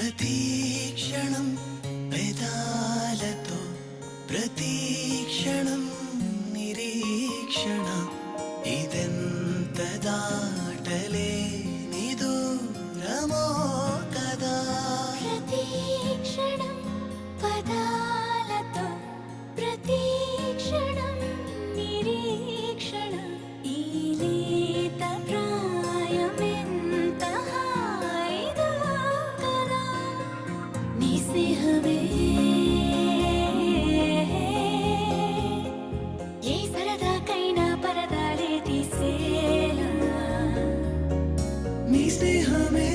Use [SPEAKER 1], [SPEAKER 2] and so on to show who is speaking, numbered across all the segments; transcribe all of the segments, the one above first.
[SPEAKER 1] ప్రతీక్షణం వేదాలతో ప్రతీక్షణం నిరీక్షణ ఇదెంత దాటలేని దూరమో కదా
[SPEAKER 2] ప్రతీక్షణం పదాలతో ప్రతీక్షణం నిరీక్షణ ఈ లేత ప్రాయమెంత హాయిదో కదా నీ స్నేహమే ఏ సరదాకైనా పరదాలే తీసేలా
[SPEAKER 1] నీ స్నేహమే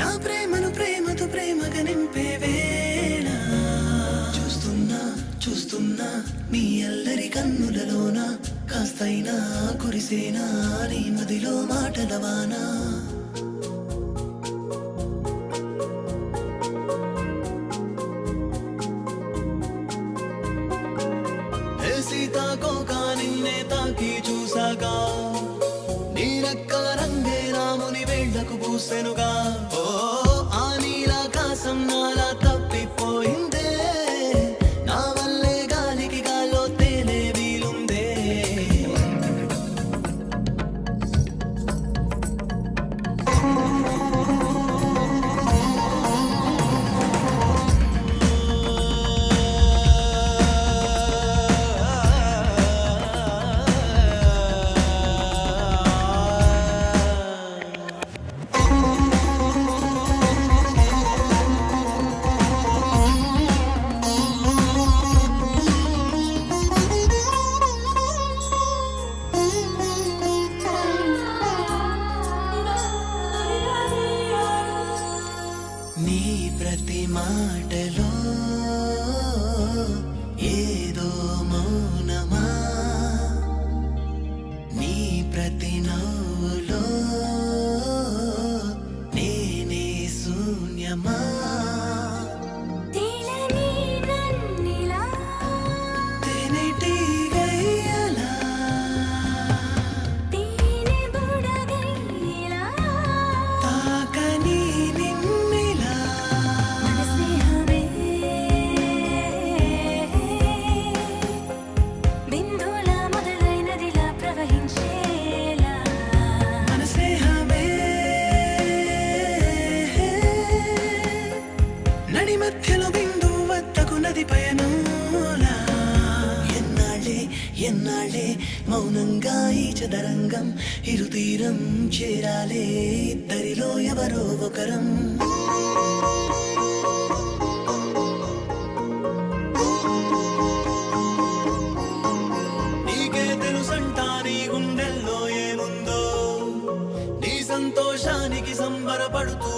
[SPEAKER 1] నా ప్రేమను ప్రేమతో ప్రేమగా నింపే వేళ చూస్తున్నా చూస్తున్నా నీ అల్లరి కన్నులలోన కాస్తైనా కురిసేనా నీ మదిలో మాటలవానా సీతాకోక నిన్నే తాకి చూసాగా నీ రెక్క రంగే రాముని వేళ్లకు పూసెనుగా ఓ ఆ నీలాకాశం నాలా తప్పిపోయిందే నా వల్లే గాలికి గాల్లో తేలే వీలుందే నీ ప్రతి మాటలో ఏదో మౌనమా నీ ప్రతి నవ్వులో నేనే శూన్యమా
[SPEAKER 2] తేలని నన్నిలా
[SPEAKER 1] తేనెటీగయ్యలా
[SPEAKER 2] తేనె బుడగయ్యేలా
[SPEAKER 1] తాకని నిన్నిలా
[SPEAKER 2] మన స్నేహమే బిందులా మొదలైనదిలా ప్రవహించేలా
[SPEAKER 1] మన స్నేహమే నడి మధ్యలో బిందు వద్దకు నది పయనోలా ఎన్నాళ్ళే ఎన్నాళ్ళే మౌనంగా ఈ చదరంగం ఇరుతీరం చేరాలే ఇద్దరిలో ఎవరో ఒకరం నీకే తెలుసంటా నీ గుండెల్లో ఏముందో నీ సంతోషానికి సంబరపడుతూ